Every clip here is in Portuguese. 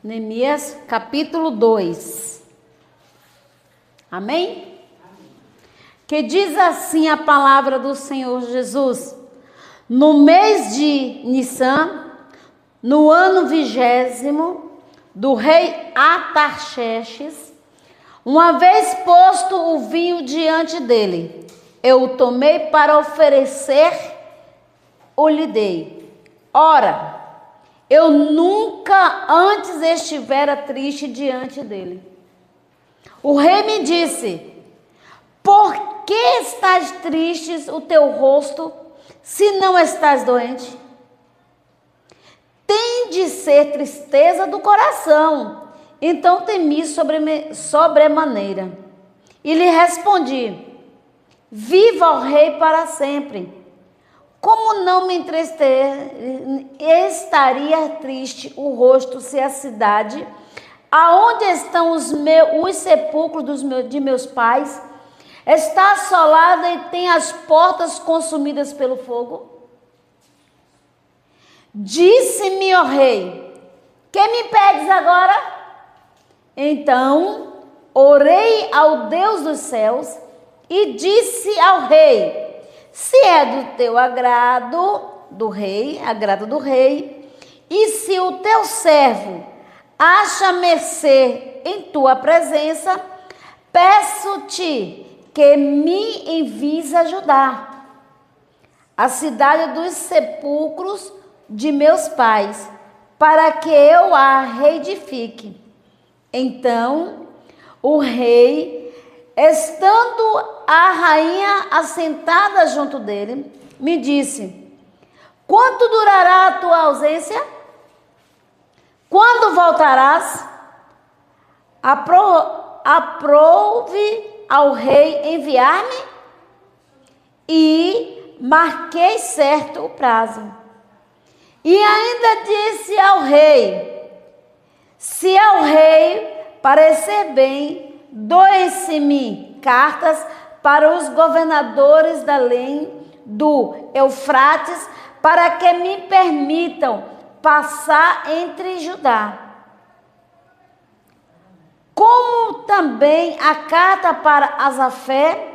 Neemias capítulo 2. Amém? Que diz assim a palavra do Senhor Jesus: no mês de Nissan, no ano 20º do rei Artaxerxes, uma vez posto o vinho diante dele, eu o tomei para oferecer, o lhe dei. Ora, eu nunca antes estivera triste diante dele. O rei me disse: por que estás triste o teu rosto, se não estás doente? Tem de ser tristeza do coração. Então temi sobremaneira. E lhe respondi: viva o rei para sempre. Como não me estaria triste o rosto se a cidade, aonde estão os sepulcros de meus pais, está assolada e tem as portas consumidas pelo fogo? Disse-me, ó rei: que me pedes agora? Então orei ao Deus dos céus e disse ao rei: se é do teu agrado do rei, e se o teu servo acha mercê em tua presença, peço-te que me envies ajudar a cidade dos sepulcros de meus pais, para que eu a reedifique. Então o rei, estando a rainha assentada junto dele, me disse: quanto durará a tua ausência? Quando voltarás? Aprove ao rei enviar-me? E marquei certo o prazo. E ainda disse ao rei: se ao rei parecer bem, doem-se-me cartas para os governadores da além do Eufrates, para que me permitam passar entre Judá. Como também a carta para Asafé,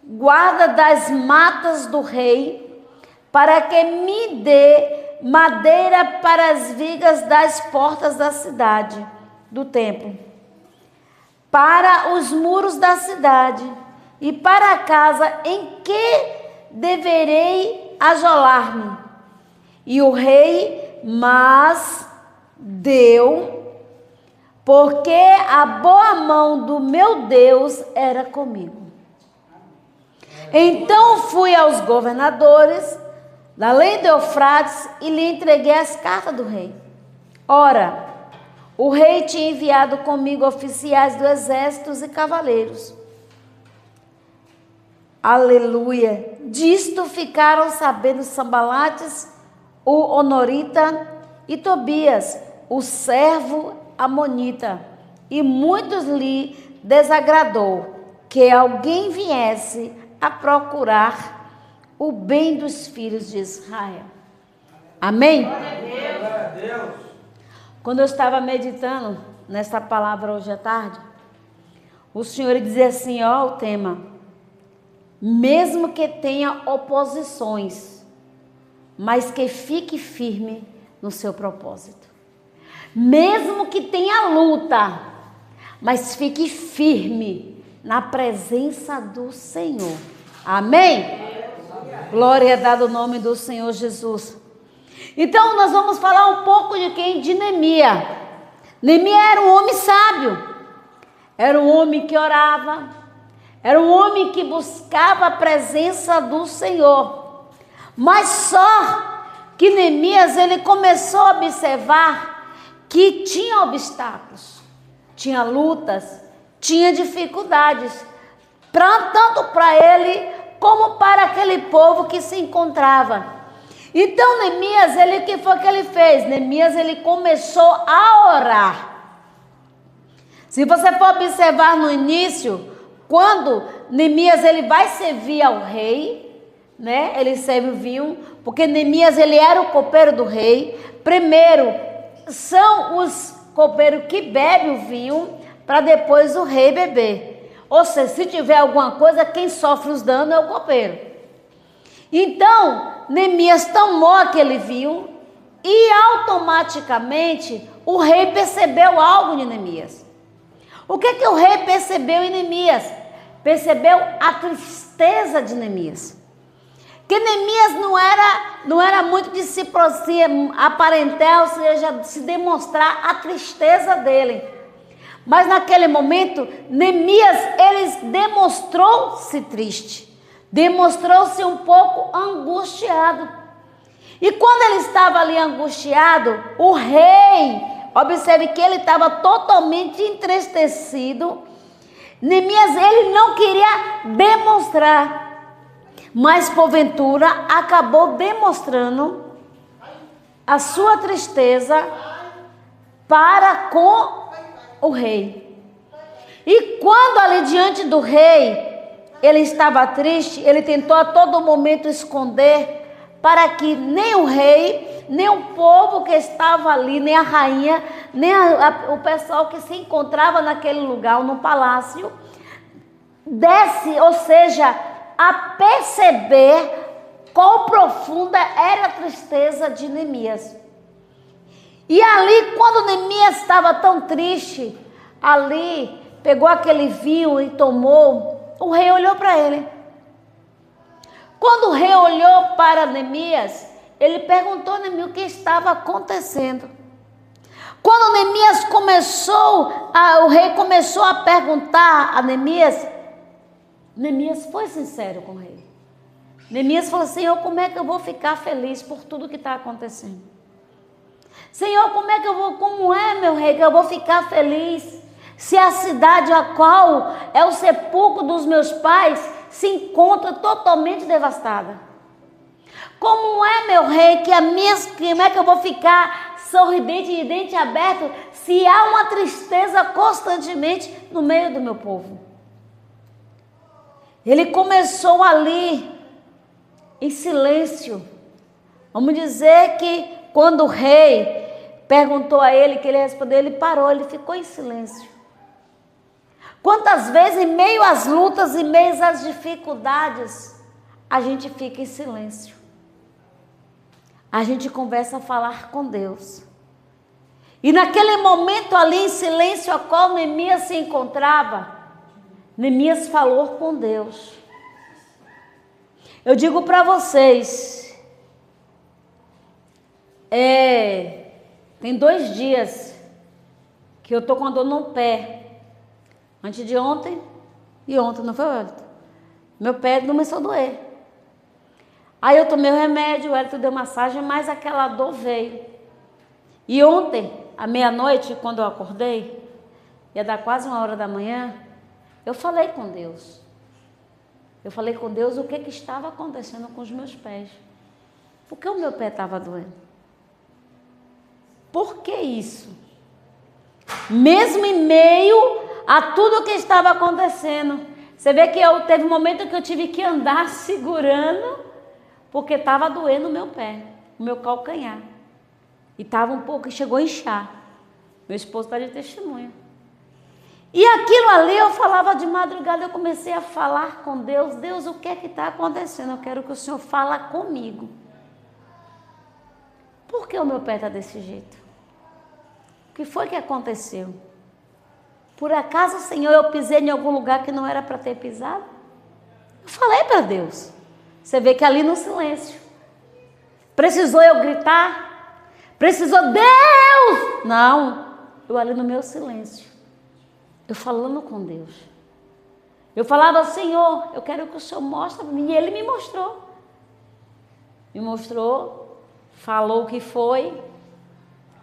guarda das matas do rei, para que me dê madeira para as vigas das portas da cidade, do templo, para os muros da cidade e para a casa em que deverei ajolar-me. E o rei mas deu, porque a boa mão do meu Deus era comigo. Então fui aos governadores da além do Eufrates e lhe entreguei as cartas do rei. Ora, o rei tinha enviado comigo oficiais do exército e cavaleiros. Aleluia! Disto ficaram sabendo Sanbalates, o honorita, e Tobias, o servo amonita. E muitos lhe desagradou que alguém viesse a procurar o bem dos filhos de Israel. Amém? Glória a Deus. Quando eu estava meditando nessa palavra hoje à tarde, o Senhor dizia assim, ó, o tema: mesmo que tenha oposições, mas que fique firme no seu propósito. Mesmo que tenha luta, mas fique firme na presença do Senhor. Amém? Glória a dada o nome do Senhor Jesus. Então nós vamos falar um pouco de quem? De Neemias. Neemias era um homem sábio, era um homem que orava, era um homem que buscava a presença do Senhor. Mas só que Neemias, ele começou a observar que tinha obstáculos, tinha lutas, tinha dificuldades, tanto para ele como para aquele povo que se encontrava. Então Neemias, o que foi que ele fez? Neemias, ele começou a orar. Se você for observar no início, quando Neemias ele vai servir ao rei, né? Ele serve o vinho, porque Neemias ele era o copeiro do rei. Primeiro, são os copeiro que bebe o vinho para depois o rei beber. Ou seja, se tiver alguma coisa, quem sofre os danos é o copeiro. Então, Neemias tomou aquele vinho e automaticamente o rei percebeu algo de Neemias. O que o rei percebeu em Neemias? Percebeu a tristeza de Neemias. Que Neemias não era muito de se aparentar, ou seja, se demonstrar a tristeza dele. Mas naquele momento, Neemias, ele demonstrou-se triste. Demonstrou-se um pouco angustiado. E quando ele estava ali angustiado, o rei, observe que ele estava totalmente entristecido. Neemias, ele não queria demonstrar, mas porventura acabou demonstrando a sua tristeza para com o rei. E quando ali diante do rei, ele estava triste, ele tentou a todo momento esconder, para que nem o rei, nem o povo que estava ali, nem a rainha, nem o pessoal que se encontrava naquele lugar, no palácio, desse, ou seja, a perceber qual profunda era a tristeza de Neemias. E ali, quando Neemias estava tão triste, ali, pegou aquele vinho e tomou, o rei olhou para ele. Quando o rei olhou para Neemias, ele perguntou a Neemias o que estava acontecendo. Quando Neemias o rei começou a perguntar a Neemias, Neemias foi sincero com o rei. Neemias falou: Senhor, como é que eu vou ficar feliz por tudo que está acontecendo? Senhor, como é, meu rei, que eu vou ficar feliz se a cidade a qual é o sepulcro dos meus pais se encontra totalmente devastada? Como é, meu rei, como é que eu vou ficar sorridente e de dente aberto se há uma tristeza constantemente no meio do meu povo? Ele começou ali em silêncio. Vamos dizer que quando o rei perguntou a ele, que ele respondeu, ele parou, ele ficou em silêncio. Quantas vezes, em meio às lutas, em meio às dificuldades, a gente fica em silêncio. A gente começa a falar com Deus. E naquele momento ali, em silêncio, a qual Neemias se encontrava, Neemias falou com Deus. Eu digo para vocês, tem 2 dias que eu estou com a dor no pé. Antes de ontem e ontem, não foi ontem? Meu pé começou a doer. Aí eu tomei o remédio, o Hélio deu massagem, mas aquela dor veio. E ontem, à meia-noite, quando eu acordei, ia dar quase 1h da manhã, eu falei com Deus. Eu falei com Deus o que estava acontecendo com os meus pés. Por que o meu pé estava doendo? Por que isso? Mesmo em meio a tudo que estava acontecendo. Você vê que teve um momento que eu tive que andar segurando, porque estava doendo o meu pé, o meu calcanhar. E estava um pouco, chegou a inchar. Meu esposo está de testemunha. E aquilo ali eu falava de madrugada, eu comecei a falar com Deus. Deus, o que é que está acontecendo? Eu quero que o Senhor fale comigo. Por que o meu pé está desse jeito? O que foi que aconteceu? Por acaso, Senhor, eu pisei em algum lugar que não era para ter pisado? Eu falei para Deus. Você vê que ali no silêncio. Precisou eu gritar? Precisou, Deus! Não, eu ali no meu silêncio. Eu falando com Deus. Eu falava, Senhor, eu quero que o Senhor mostre para mim. E Ele me mostrou. Me mostrou, falou o que foi,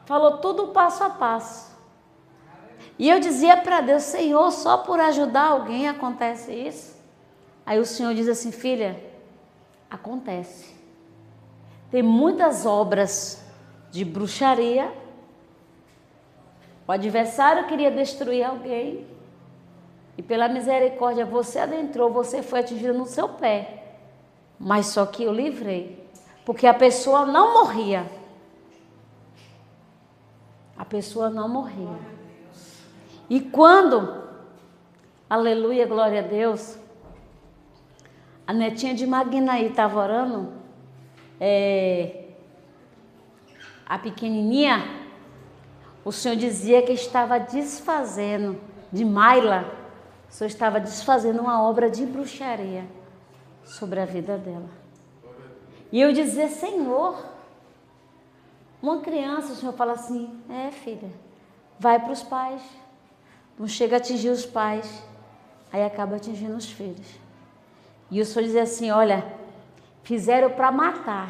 falou tudo passo a passo. E eu dizia para Deus, Senhor, só por ajudar alguém acontece isso? Aí o Senhor diz assim, filha, acontece. Tem muitas obras de bruxaria. O adversário queria destruir alguém. E pela misericórdia você adentrou, você foi atingido no seu pé. Mas só que eu livrei. Porque a pessoa não morria. a pessoa não morria. E quando, aleluia, glória a Deus, a netinha de Magnaí estava orando, a pequenininha, o Senhor dizia que estava desfazendo, de Maila, o Senhor estava desfazendo uma obra de bruxaria sobre a vida dela. E eu dizia, Senhor, uma criança, o Senhor fala assim, filha, vai para os pais, não chega a atingir os pais, aí acaba atingindo os filhos. E o Senhor dizia assim, olha, fizeram para matar,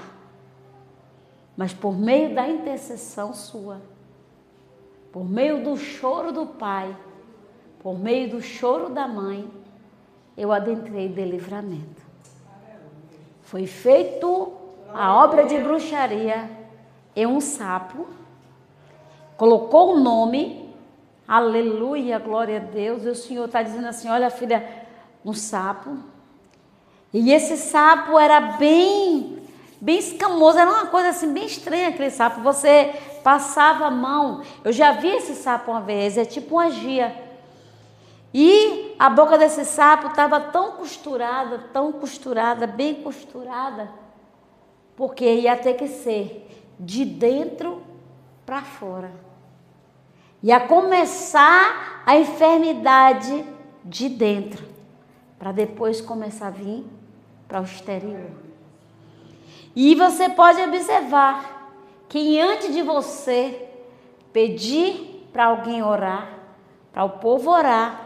mas por meio da intercessão sua, por meio do choro do pai, por meio do choro da mãe, eu adentrei de livramento. Foi feito a obra de bruxaria em um sapo, colocou o nome, aleluia, glória a Deus, e o Senhor está dizendo assim, olha filha, um sapo, e esse sapo era bem escamoso, era uma coisa assim, bem estranha aquele sapo, você passava a mão, eu já vi esse sapo uma vez, é tipo uma gia, e a boca desse sapo estava tão costurada, bem costurada, porque ia ter que ser de dentro para fora. Ia começar a enfermidade de dentro, para depois começar a vir para o exterior. E você pode observar que antes de você pedir para alguém orar, para o povo orar,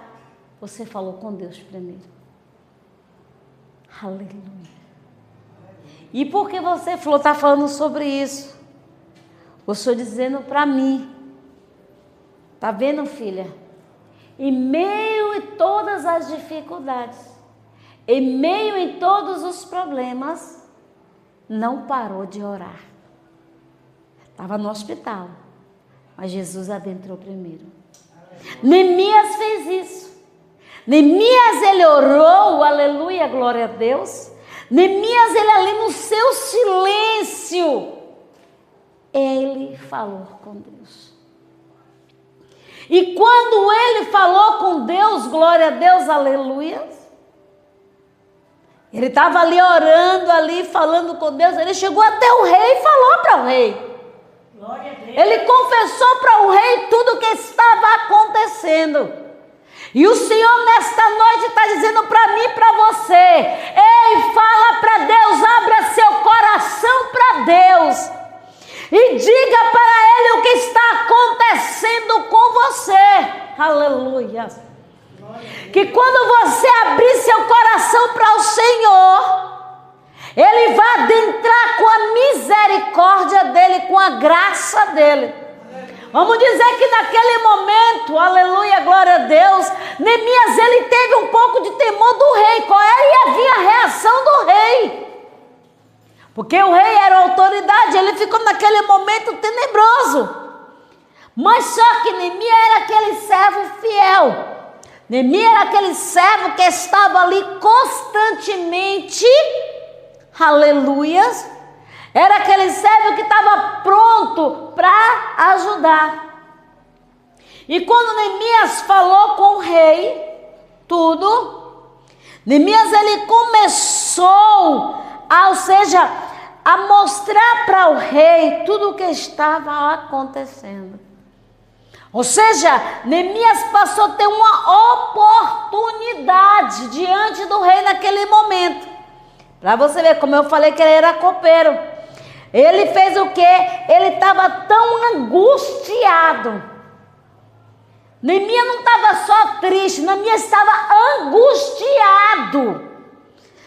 você falou com Deus primeiro. Aleluia. E por que você está falando sobre isso? Eu estou dizendo para mim. Está vendo, filha? Em meio a todas as dificuldades, em meio a todos os problemas, não parou de orar. Estava no hospital, mas Jesus adentrou primeiro. Neemias fez isso. Neemias, ele orou, aleluia, glória a Deus. Neemias, ele ali no seu silêncio, ele falou com Deus. E quando ele falou com Deus, glória a Deus, aleluia, ele estava ali orando, ali falando com Deus, ele chegou até o rei e falou para o rei. Glória a Deus. Ele confessou para o rei tudo o que estava acontecendo. E o Senhor nesta noite está dizendo para mim e para você, ei, fala para Deus, abra seu coração para Deus e diga para Ele o que está acontecendo com você, aleluia, que quando você abrir seu coração para o Senhor, Ele vai adentrar com a misericórdia dEle, com a graça dEle. Vamos dizer que naquele momento, aleluia, glória a Deus, Neemias, ele teve um pouco de temor do rei. Qual ia vir a reação do rei? Porque o rei era autoridade, ele ficou naquele momento tenebroso. Mas só que Neemias era aquele servo fiel. Neemias era aquele servo que estava ali constantemente, aleluia. Era aquele servo que estava pronto para ajudar. E quando Neemias falou com o rei, tudo, Neemias ele começou, a mostrar para o rei tudo o que estava acontecendo. Ou seja, Neemias passou a ter uma oportunidade diante do rei naquele momento. Para você ver, como eu falei que ele era copeiro. Ele fez o quê? Ele estava tão angustiado. Neemias não estava só triste, Neemias estava angustiado.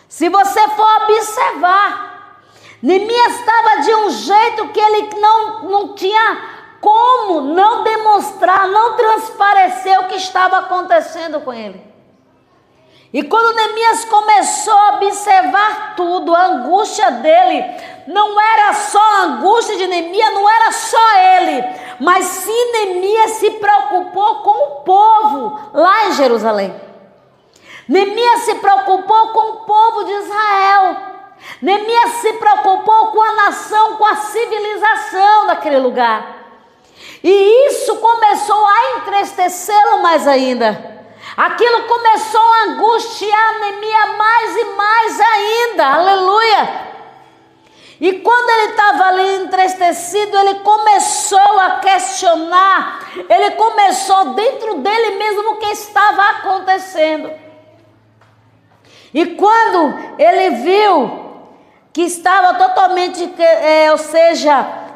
Se você for observar, Neemias estava de um jeito que ele não tinha como não demonstrar, não transparecer o que estava acontecendo com ele. E quando Neemias começou a observar tudo, a angústia dele, não era só a angústia de Neemias, não era só ele, mas sim Neemias se preocupou com o povo lá em Jerusalém. Neemias se preocupou com o povo de Israel. Neemias se preocupou com a nação, com a civilização daquele lugar. E isso começou a entristecê-lo mais ainda. Aquilo começou a angustiar Neemias mais e mais ainda. Aleluia! E quando ele estava ali entristecido, ele começou a questionar. Ele começou dentro dele mesmo o que estava acontecendo. E quando ele viu que estava totalmente,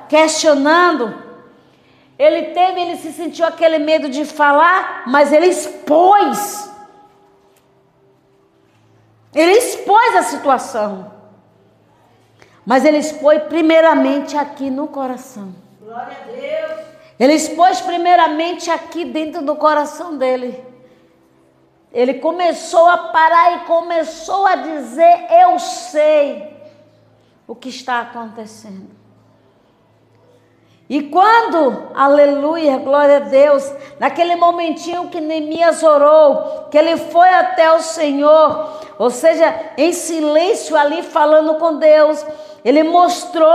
questionando, ele se sentiu aquele medo de falar, mas ele expôs. Ele expôs a situação. Mas ele expôs primeiramente aqui no coração. Glória a Deus. Ele expôs primeiramente aqui dentro do coração dele. Ele começou a parar e começou a dizer: eu sei o que está acontecendo. E quando, aleluia, glória a Deus, naquele momentinho que Neemias orou, que ele foi até o Senhor, ou seja, em silêncio ali falando com Deus, ele mostrou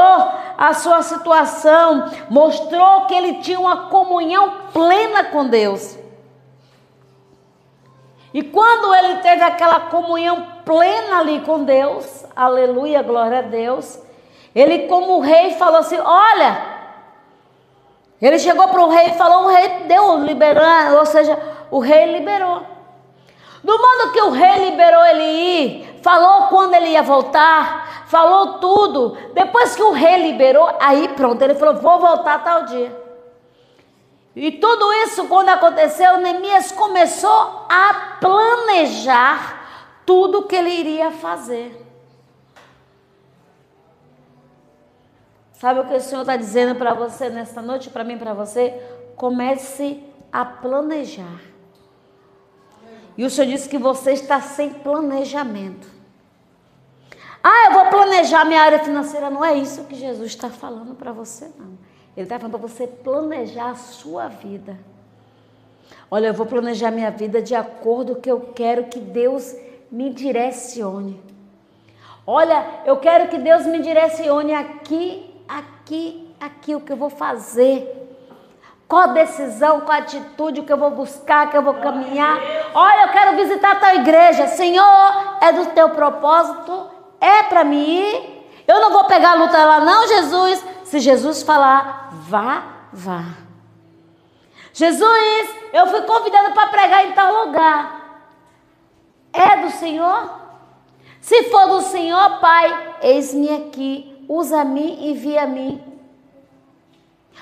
a sua situação, mostrou que ele tinha uma comunhão plena com Deus. E quando ele teve aquela comunhão plena ali com Deus, aleluia, glória a Deus, ele como rei falou assim: olha, ele chegou para o rei e falou, o rei deu, liberou, ou seja, o rei liberou. Do modo que o rei liberou ele ir, falou quando ele ia voltar, falou tudo. Depois que o rei liberou, aí pronto, ele falou, vou voltar tal dia. E tudo isso quando aconteceu, Neemias começou a planejar tudo que ele iria fazer. Sabe o que o Senhor está dizendo para você nesta noite, para mim, para você? Comece a planejar. E o Senhor disse que você está sem planejamento. Ah, eu vou planejar minha área financeira. Não é isso que Jesus está falando para você, não. Ele está falando para você planejar a sua vida. Olha, eu vou planejar minha vida de acordo com o que eu quero que Deus me direcione. Olha, eu quero que Deus me direcione aqui, o que eu vou fazer. Qual decisão, qual atitude que eu vou buscar, que eu vou caminhar. Olha, eu quero visitar a tua igreja. Senhor, é do teu propósito? É para mim ir? Eu não vou pegar a luta lá não, Jesus. Se Jesus falar, vá. Jesus, eu fui convidado para pregar em tal lugar. É do Senhor? Se for do Senhor, Pai, eis-me aqui. Usa-me, envia-me.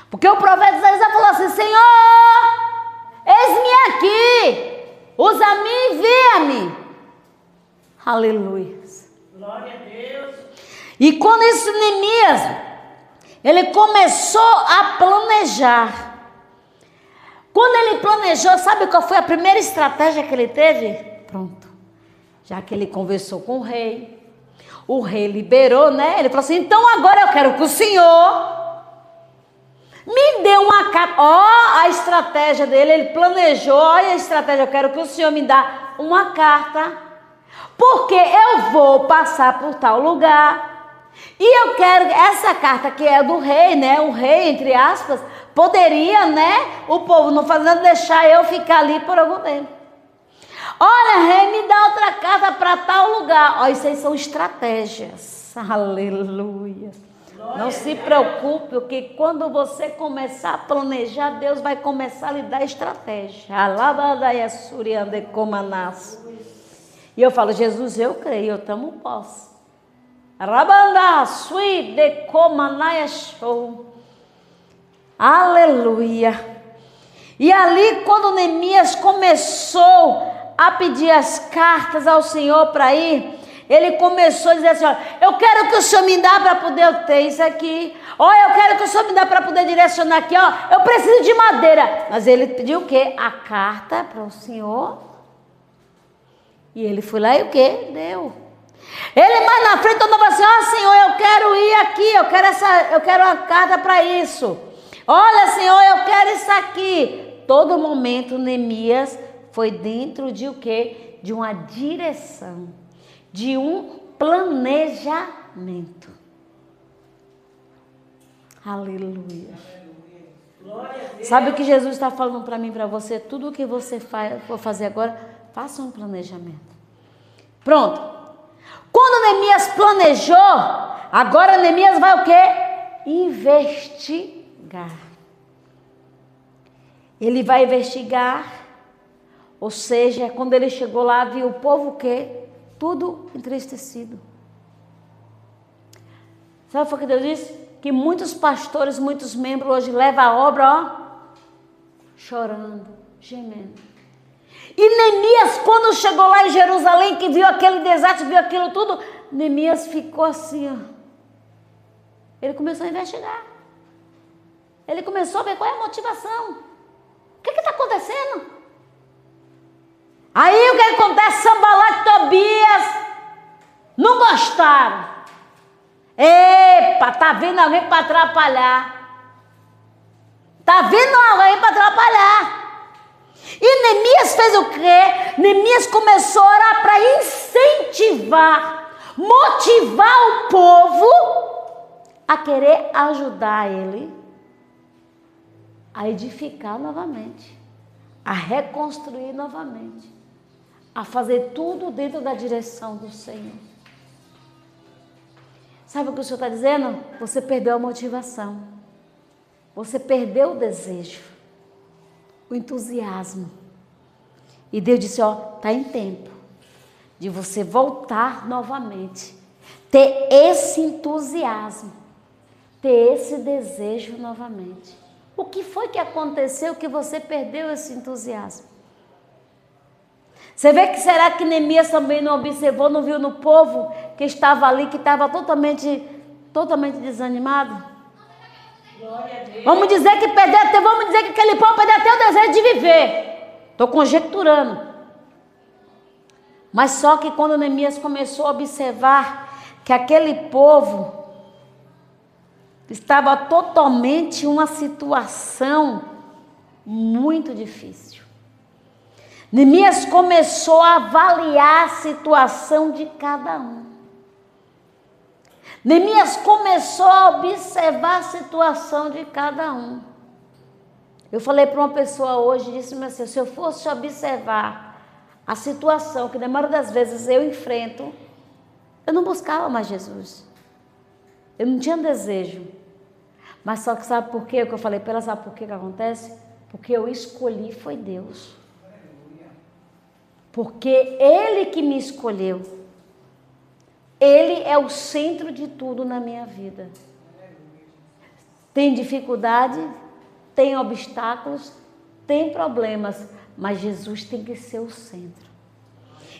Porque o profeta Isaías falou assim, Senhor, eis-me aqui. Usa-me, envia-me. Aleluia. Glória a Deus. E quando isso Neemias, ele começou a planejar. Quando ele planejou, sabe qual foi a primeira estratégia que ele teve? Pronto. Já que ele conversou com o rei liberou, né? Ele falou assim, então agora eu quero que o Senhor me dê uma carta. Ó, a estratégia dele, ele planejou, olha a estratégia, eu quero que o Senhor me dê uma carta, porque eu vou passar por tal lugar. E eu quero, essa carta que é do rei, né? O rei, entre aspas, poderia, né? O povo não fazendo, deixar eu ficar ali por algum tempo. Olha, rei, me dá outra carta para tal lugar. Ó, isso aí são estratégias. Aleluia. Não se preocupe, porque quando você começar a planejar, Deus vai começar a lhe dar estratégia. E eu falo, Jesus, eu creio, eu tomo posse. Aleluia. E ali, quando Neemias começou a pedir as cartas ao Senhor para ir, ele começou a dizer assim, ó, eu quero que o Senhor me dá para poder ter isso aqui. Ó, eu quero que o Senhor me dá para poder direcionar aqui, ó. Eu preciso de madeira. Mas ele pediu o quê? A carta para o Senhor. E ele foi lá e o quê? Deu. Ele mais na frente falou assim, ó, Senhor, eu quero ir aqui, eu quero uma carta para isso. Olha, Senhor, eu quero isso aqui. Todo momento Neemias foi dentro de o quê? De uma direção, de um planejamento. Aleluia. Glória a Deus. Sabe o que Jesus está falando para mim, para você? Tudo o que você for fazer agora, faça um planejamento. Pronto. Quando Neemias planejou, agora Neemias vai o quê? Investigar. Ele vai investigar, ou seja, quando ele chegou lá, viu o povo o quê? Tudo entristecido. Sabe o que Deus disse? Que muitos pastores, muitos membros hoje levam a obra, ó, chorando, gemendo. E Neemias, quando chegou lá em Jerusalém, que viu aquele desastre, viu aquilo tudo, Neemias ficou assim, ó. Ele começou a investigar. Ele começou a ver qual é a motivação. O que está acontecendo? Aí o que acontece? Sanbalat e Tobias não gostaram. Epa, tá vindo alguém para atrapalhar. Tá vindo alguém para atrapalhar. E Neemias fez o quê? Neemias começou a orar para incentivar, motivar o povo a querer ajudar ele a edificar novamente, a reconstruir novamente, a fazer tudo dentro da direção do Senhor. Sabe o que o Senhor está dizendo? Você perdeu a motivação, você perdeu o desejo, o entusiasmo. E Deus disse, ó, está em tempo de você voltar novamente, ter esse entusiasmo, ter esse desejo novamente. O que foi que aconteceu que você perdeu esse entusiasmo? Você vê que será que Neemias também não observou, não viu no povo que estava ali, que estava totalmente desanimado? Glória a Deus. Vamos dizer que aquele povo perdeu até o desejo de viver. Estou conjecturando. Mas só que quando Neemias começou a observar que aquele povo estava totalmente uma situação muito difícil. Neemias começou a avaliar a situação de cada um. Neemias começou a observar a situação de cada um. Eu falei para uma pessoa hoje, disse-me assim, se eu fosse observar a situação que na maioria das vezes eu enfrento, eu não buscava mais Jesus. Eu não tinha desejo. Mas só que sabe por quê? O que eu falei para ela, sabe por quê que acontece? Porque eu escolhi foi Deus. Porque Ele que me escolheu. Ele é o centro de tudo na minha vida. Tem dificuldade, tem obstáculos, tem problemas, mas Jesus tem que ser o centro.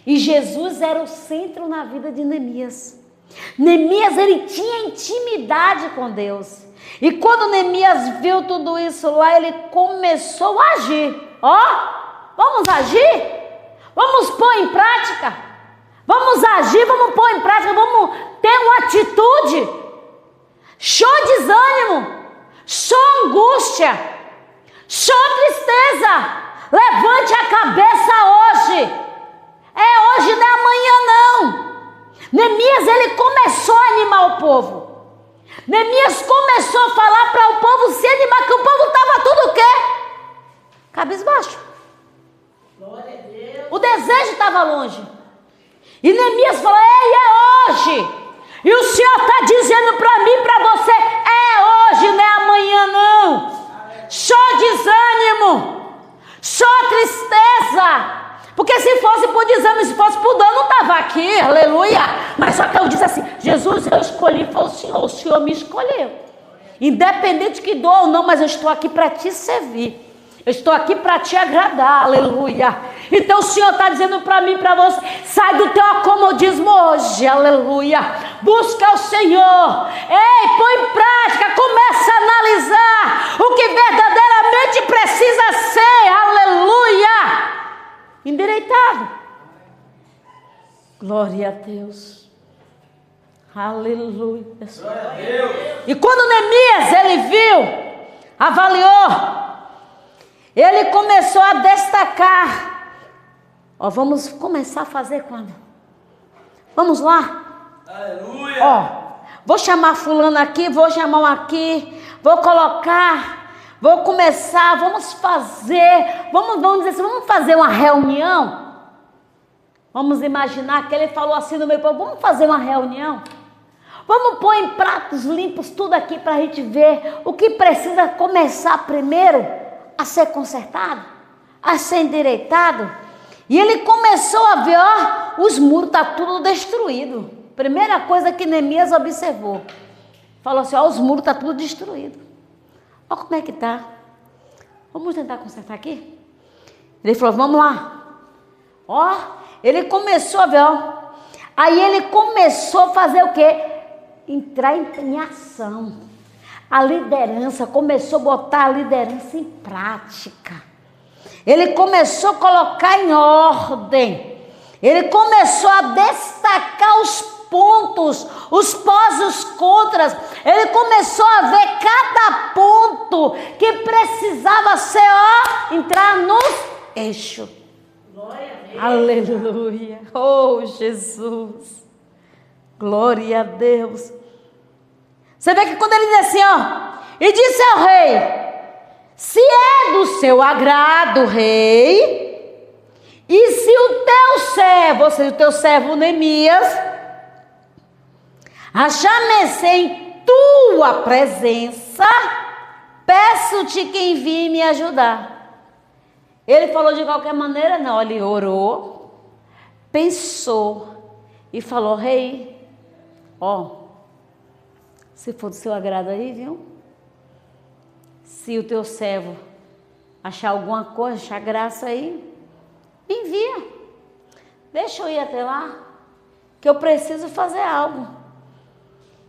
E Jesus era o centro na vida de Neemias. Neemias, ele tinha intimidade com Deus. E quando Neemias viu tudo isso lá, ele começou a agir. Ó, vamos agir? Vamos pôr em prática? Vamos agir, vamos pôr em prática, vamos ter uma atitude. Só desânimo, só angústia, só tristeza. Levante a cabeça hoje. É hoje, não é amanhã não. Neemias, ele começou a animar o povo. Neemias começou a falar para o povo se animar, que o povo estava tudo o quê? Cabisbaixo. Glória a Deus. O desejo estava longe. E Neemias falou, ei, é hoje. E o Senhor está dizendo para mim, para você, é hoje, não é amanhã não. Só desânimo, só tristeza. Porque se fosse por desânimo, se fosse por dor, eu não estava aqui, aleluia. Mas só que eu disse assim, Jesus, eu escolhi, foi o Senhor me escolheu. Independente que dor ou não, mas eu estou aqui para te servir. Eu estou aqui para te agradar, aleluia. Então o Senhor está dizendo para mim, para você, sai do teu acomodismo hoje, aleluia. Busca o Senhor, ei, põe em prática, começa a analisar o que verdadeiramente precisa ser, aleluia. Endireitado. Glória a Deus. Aleluia. Glória a Deus. E quando Neemias, ele viu, avaliou, ele começou a destacar. Ó, vamos começar a fazer quando? Vamos lá? Aleluia. Ó, vou chamar fulano aqui, vou chamar um aqui, vou colocar, vou começar, vamos fazer, vamos dizer assim, vamos fazer uma reunião. Vamos imaginar que ele falou assim no meu povo, vamos fazer uma reunião. Vamos pôr em pratos limpos tudo aqui para a gente ver o que precisa começar primeiro a ser consertado, a ser endireitado. E ele começou a ver, ó, os muros estão tudo destruído. Primeira coisa que Neemias observou. Falou assim, ó, os muros estão tudo destruído. Olha como é que está. Vamos tentar consertar aqui? Ele falou, vamos lá. Ó, ele começou a ver, ó. Aí ele começou a fazer o quê? Entrar em ação. A liderança, começou a botar a liderança em prática. Ele começou a colocar em ordem. Ele começou a destacar os pontos, os pós e os contras. Ele começou a ver cada ponto que precisava ser, ó, entrar nos eixos. Glória a Deus. Aleluia. Oh, Jesus. Glória a Deus. Você vê que quando ele diz assim, ó, e disse ao rei, se é do seu agrado, rei, e se o teu servo, ou seja, o teu servo Neemias, achar mercê em tua presença, peço-te que envie me ajudar. Ele falou de qualquer maneira? Não, ele orou, pensou e falou, rei, ó, se for do seu agrado aí, viu? Se o teu servo achar alguma coisa, achar graça aí, envia. Deixa eu ir até lá, que eu preciso fazer algo.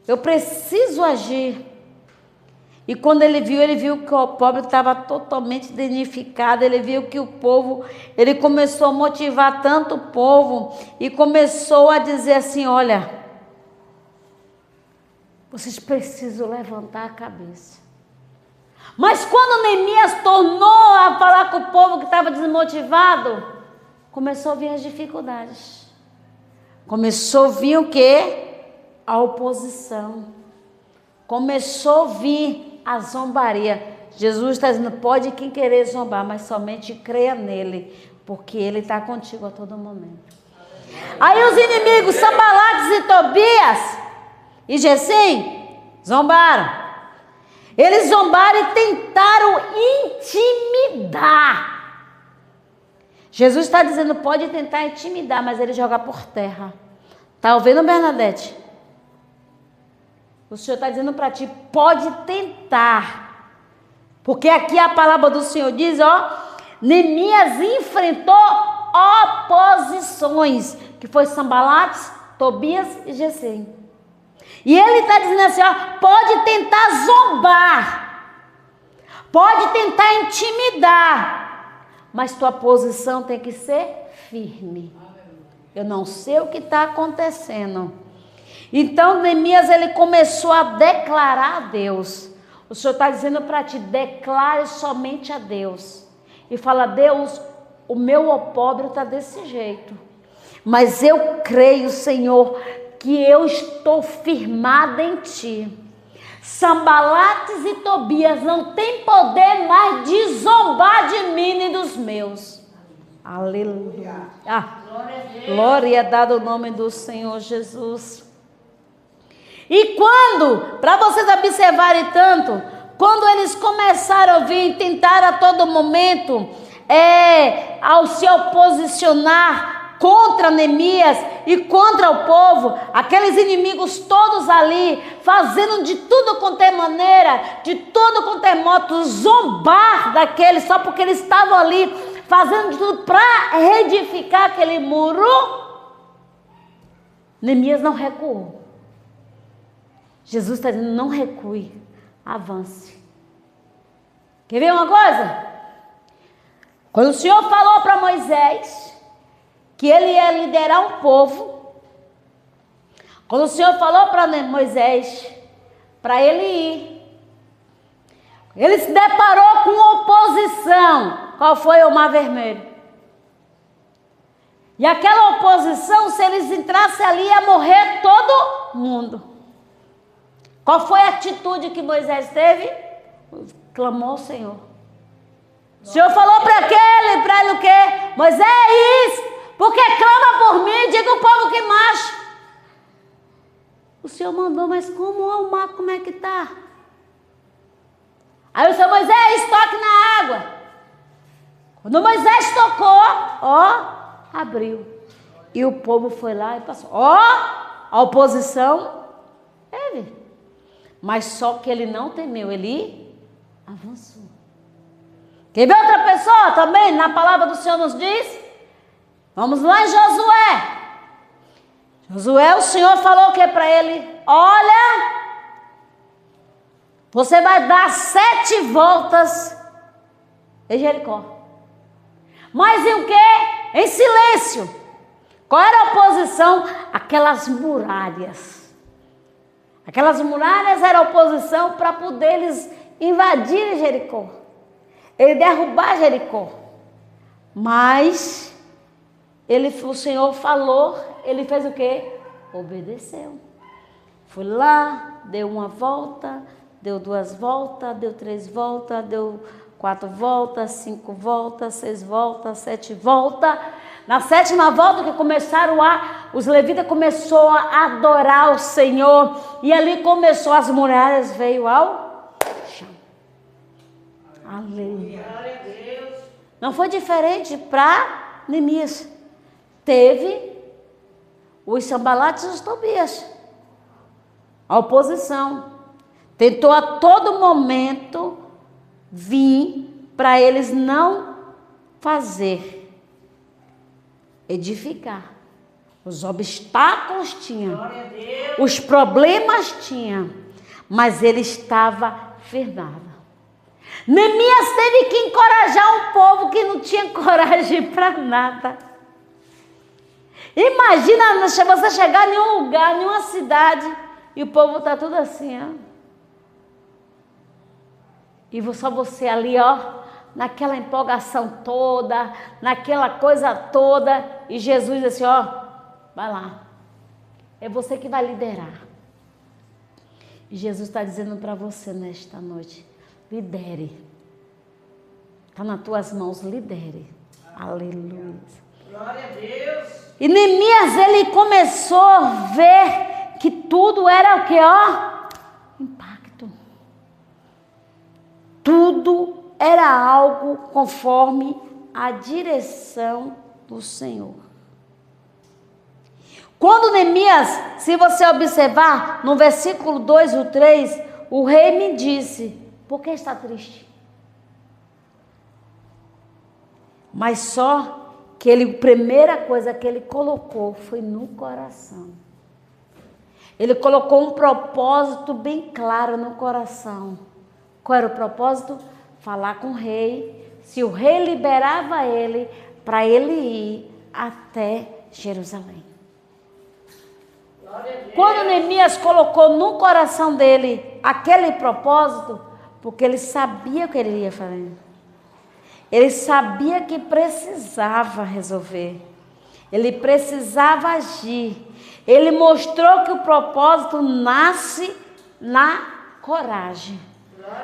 Eu preciso agir. E quando ele viu que o pobre estava totalmente danificado, ele viu que o povo, ele começou a motivar tanto o povo e começou a dizer assim, olha, vocês precisam levantar a cabeça. Mas quando Neemias tornou a falar com o povo que estava desmotivado, começou a vir as dificuldades. Começou a vir o quê? A oposição. Começou a vir a zombaria. Jesus está dizendo, pode quem querer zombar, mas somente creia nele, porque ele está contigo a todo momento. Aí os inimigos, Sanbalates e Tobias e Gesem, zombaram. Eles zombaram e tentaram intimidar. Jesus está dizendo, pode tentar intimidar, mas ele joga por terra. Está ouvindo, Bernadette? O Senhor está dizendo para ti, pode tentar. Porque aqui a palavra do Senhor diz, ó, Neemias enfrentou oposições, que foi Sanbalates, Tobias e Gesem. E ele está dizendo assim, ó, pode tentar zombar, pode tentar intimidar, mas tua posição tem que ser firme. Eu não sei o que está acontecendo. Então Neemias, ele começou a declarar a Deus. O Senhor está dizendo para ti, declare somente a Deus. E fala, Deus, o meu opróbrio está desse jeito. Mas eu creio, Senhor, que eu estou firmada em ti. Sanbalates e Tobias não tem poder mais de zombar de mim nem dos meus. Aleluia. Glória dada ao nome do Senhor Jesus. E quando, para vocês observarem tanto, quando eles começaram a vir, tentar a todo momento, ao se oposicionar contra Neemias e contra o povo, aqueles inimigos todos ali, fazendo de tudo quanto é maneira, de tudo quanto é modo, zombar daqueles, só porque eles estavam ali, fazendo de tudo para reedificar aquele muro, Neemias não recuou. Jesus está dizendo, não recue, avance. Quer ver uma coisa? Quando o Senhor falou para Moisés que ele ia liderar um povo, quando o Senhor falou para Moisés, para ele ir, ele se deparou com oposição. Qual foi? O Mar Vermelho. E aquela oposição, se eles entrassem ali, ia morrer todo mundo. Qual foi a atitude que Moisés teve? clamou ao Senhor. O Senhor falou para ele o quê? Moisés, porque clama por mim, diga o povo que marche. O Senhor mandou, mas o mar, como é que está? Aí o Senhor, Moisés, toque na água. Quando Moisés tocou, abriu. E o povo foi lá e passou. A oposição teve. Mas só que ele não temeu, ele avançou. Quer ver outra pessoa também? Na palavra do Senhor nos diz. Vamos lá em Josué. Josué, o Senhor falou o que para ele? Olha, você vai dar 7 voltas em Jericó. Mas em o quê? Em silêncio. Qual era a oposição? Aquelas muralhas. Aquelas muralhas eram a oposição para poder eles invadirem Jericó. Ele derrubar Jericó. Mas o Senhor falou, ele fez o quê? Obedeceu. Foi lá, deu 1 volta, deu 2 voltas, deu 3 voltas, deu 4 voltas, 5 voltas, 6 voltas, 7 voltas. Na 7ª volta que começaram os levitas começaram a adorar o Senhor. E ali começou, as muralhas veio ao chão. Aleluia. Não foi diferente para Neemias. Teve os Sanbalates e os Tobias. A oposição. Tentou a todo momento vir para eles não fazer. Edificar. Os obstáculos tinham. Os problemas tinham. Mas ele estava firmado. Neemias teve que encorajar um povo que não tinha coragem para nada. Imagina você chegar em um lugar, em uma cidade, e o povo está tudo assim, ó. E só você ali, ó, naquela empolgação toda, naquela coisa toda, e Jesus assim, ó, vai lá. É você que vai liderar. E Jesus está dizendo para você nesta noite, lidere. Está nas tuas mãos, lidere. Aleluia. Glória a Deus. E Neemias, ele começou a ver que tudo era o que, ó? Impacto. Tudo era algo conforme a direção do Senhor. Quando Neemias, se você observar, no versículo 2 ou 3, o rei me disse, por que está triste? Mas só que a primeira coisa que ele colocou foi no coração. Ele colocou um propósito bem claro no coração. Qual era o propósito? Falar com o rei. Se o rei liberava ele, para ele ir até Jerusalém. Quando Neemias colocou no coração dele aquele propósito, porque ele sabia o que ele ia fazer. Ele sabia que precisava resolver. Ele precisava agir. Ele mostrou que o propósito nasce na coragem.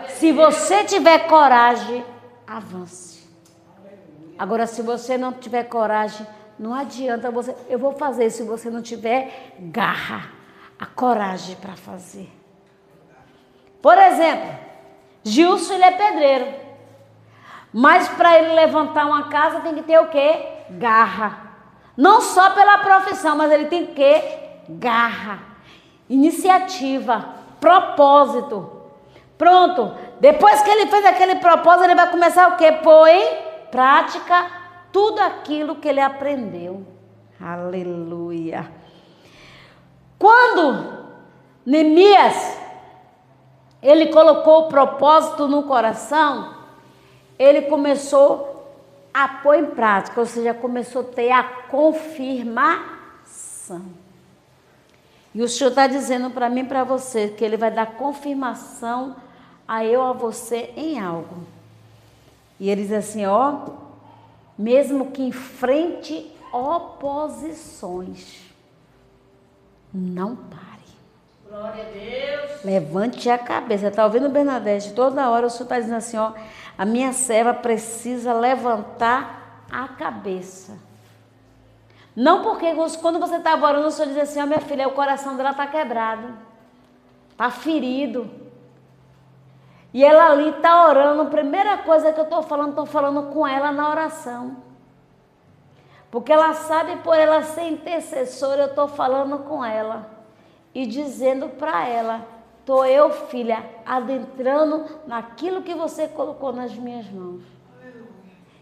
Se você tiver coragem, avance. Agora, se você não tiver coragem, não adianta você. Eu vou fazer se você não tiver garra, a coragem para fazer. Por exemplo, Gilson, ele é pedreiro. Mas para ele levantar uma casa tem que ter o quê? Garra. Não só pela profissão, mas ele tem que ter garra, iniciativa, propósito. Pronto. Depois que ele fez aquele propósito, ele vai começar o quê? Pôr em prática tudo aquilo que ele aprendeu. Aleluia. Quando Neemias, ele colocou o propósito no coração, ele começou a pôr em prática, ou seja, começou a ter a confirmação. E o Senhor está dizendo para mim e para você que Ele vai dar confirmação a você em algo. E Ele diz assim, ó, mesmo que enfrente oposições, não pare. Glória a Deus. Levante a cabeça. Está ouvindo, Bernadette? Toda hora o Senhor está dizendo assim, ó, a minha serva precisa levantar a cabeça. Não porque quando você estava orando, o Senhor diz assim, ó, minha filha, o coração dela está quebrado, está ferido. E ela ali está orando, a primeira coisa que eu estou falando com ela na oração. Porque ela sabe, por ela ser intercessora, eu estou falando com ela. E dizendo para ela, estou eu, filha, adentrando naquilo que você colocou nas minhas mãos.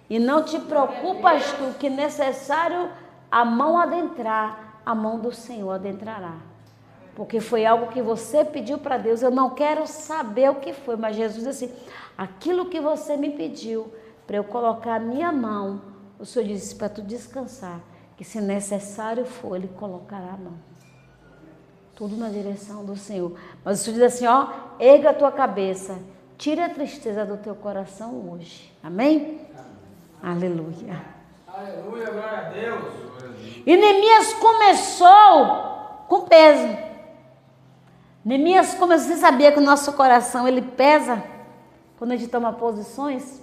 E não te preocupas tu, que necessário a mão adentrar, a mão do Senhor adentrará. Porque foi algo que você pediu para Deus, eu não quero saber o que foi, mas Jesus disse assim, aquilo que você me pediu, para eu colocar a minha mão, o Senhor disse para tu descansar, que se necessário for, Ele colocará a mão. Tudo na direção do Senhor. Mas o Senhor diz assim, ó, erga a tua cabeça, tira a tristeza do teu coração hoje. Amém? Aleluia. Aleluia, glória a Deus. E Neemias começou com peso. Neemias começou, você sabia que o nosso coração, ele pesa quando a gente toma posições?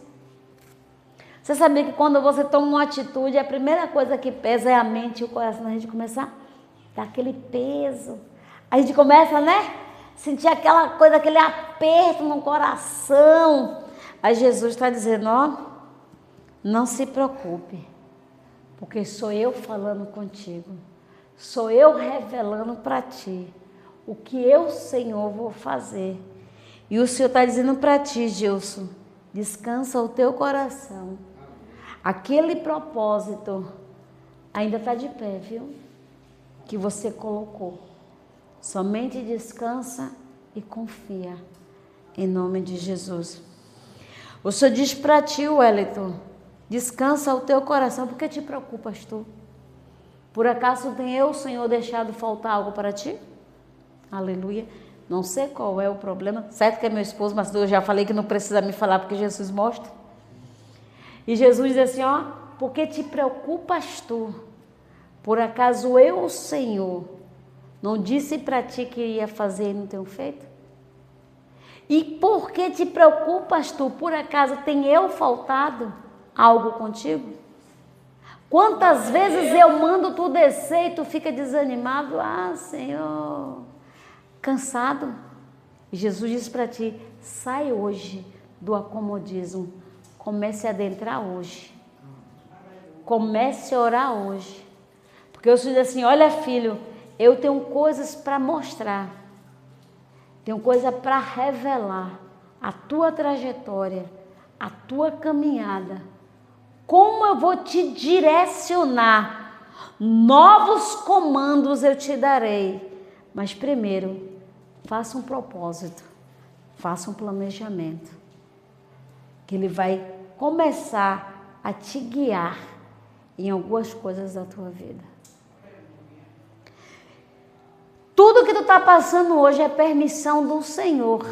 Você sabia que quando você toma uma atitude, a primeira coisa que pesa é a mente e o coração, a gente começa a dar aquele peso. A gente começa, né? Sentir aquela coisa, aquele aperto no coração. Aí Jesus está dizendo, ó, não se preocupe, porque sou eu falando contigo. Sou eu revelando para ti o que eu, Senhor, vou fazer. E o Senhor está dizendo para ti, Gilson, descansa o teu coração. Aquele propósito ainda está de pé, viu? Que você colocou. Somente descansa e confia. Em nome de Jesus. O Senhor diz para ti, Wellington, descansa o teu coração. Por que te preocupas tu? Por acaso tem eu, Senhor, deixado faltar algo para ti? Aleluia. Não sei qual é o problema. Certo que é meu esposo, mas eu já falei que não precisa me falar porque Jesus mostra. E Jesus diz assim, ó, por que te preocupas tu? Por acaso eu, Senhor, não disse para ti que ia fazer e não tenho feito? E por que te preocupas tu? Por acaso tem eu faltado algo contigo? Quantas vezes eu mando tu descer e tu fica desanimado? Ah, Senhor, cansado. E Jesus diz para ti, sai hoje do acomodismo. Comece a adentrar hoje. Comece a orar hoje. Porque eu diz assim, olha filho, eu tenho coisas para mostrar. Tenho coisa para revelar. A tua trajetória, a tua caminhada. Como eu vou te direcionar. Novos comandos eu te darei. Mas primeiro, faça um propósito. Faça um planejamento. Que Ele vai começar a te guiar em algumas coisas da tua vida. Tudo que tu está passando hoje é permissão do Senhor.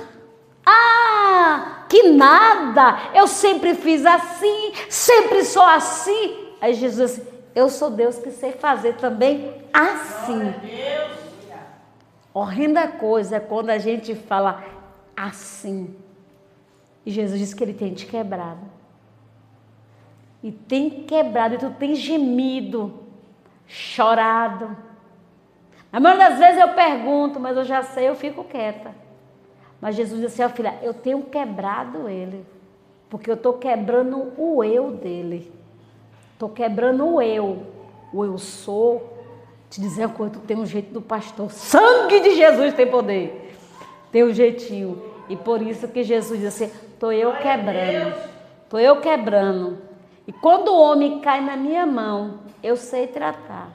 Ah, que nada! Eu sempre fiz assim, sempre sou assim. Aí Jesus disse, eu sou Deus que sei fazer também assim. Horrenda coisa é quando a gente fala assim. E Jesus disse que Ele tem te quebrado. E tem quebrado, e tu tem gemido, chorado. A maioria das vezes eu pergunto, mas eu já sei, eu fico quieta. Mas Jesus disse assim, ó filha, eu tenho quebrado ele. Porque eu estou quebrando o eu dele. Estou quebrando o eu sou. Te dizer uma coisa, tu tem um jeito do pastor. Sangue de Jesus tem poder. Tem um jeitinho. E por isso que Jesus disse assim, estou eu quebrando. Estou eu quebrando. E quando o homem cai na minha mão, eu sei tratar.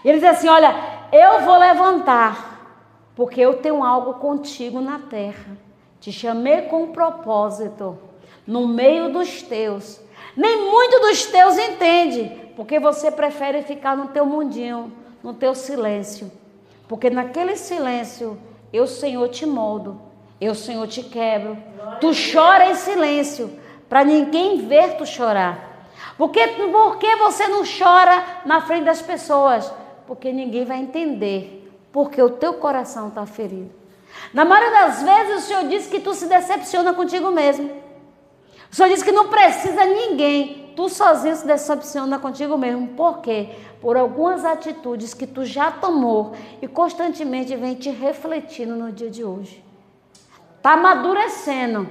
E ele diz assim, olha, eu vou levantar, porque eu tenho algo contigo na terra. Te chamei com um propósito, no meio dos teus. Nem muito dos teus entende, porque você prefere ficar no teu mundinho, no teu silêncio. Porque naquele silêncio, eu, Senhor, te moldo. Eu, Senhor, te quebro. Tu chora em silêncio, para ninguém ver tu chorar. Por que você não chora na frente das pessoas? Porque ninguém vai entender porque o teu coração está ferido. Na maioria das vezes o Senhor diz que tu se decepciona contigo mesmo. O Senhor diz que não precisa ninguém, tu sozinho se decepciona contigo mesmo. Por quê? Por algumas atitudes que tu já tomou e constantemente vem te refletindo no dia de hoje. Está amadurecendo.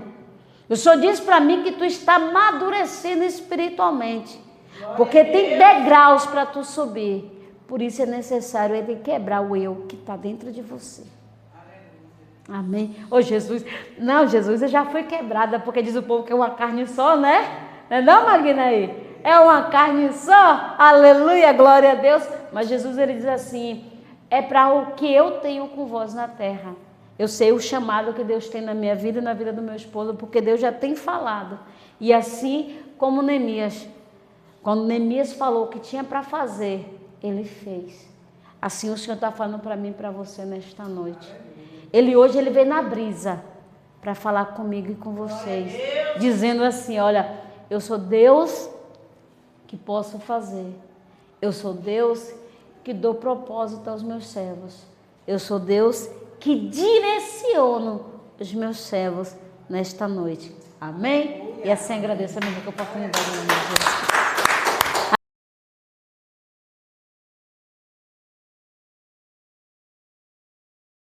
O Senhor diz para mim que tu está amadurecendo espiritualmente. Porque tem degraus para tu subir. Por isso é necessário ele quebrar o eu que está dentro de você. Amém. Ô Jesus, não, Jesus, eu já fui quebrada, porque diz o povo que é uma carne só, né? Não, Magna aí? É uma carne só, aleluia, glória a Deus. Mas Jesus, ele diz assim, é para o que eu tenho com vós na terra. Eu sei o chamado que Deus tem na minha vida e na vida do meu esposo, porque Deus já tem falado. E assim como Neemias, quando Neemias falou o que tinha para fazer, ele fez. Assim o Senhor está falando para mim e para você nesta noite. Hoje ele veio na brisa para falar comigo e com vocês, dizendo assim, olha, eu sou Deus que posso fazer. Eu sou Deus que dou propósito aos meus servos. Eu sou Deus que direciono os meus servos nesta noite. Amém? E assim agradeço a minha oportunidade.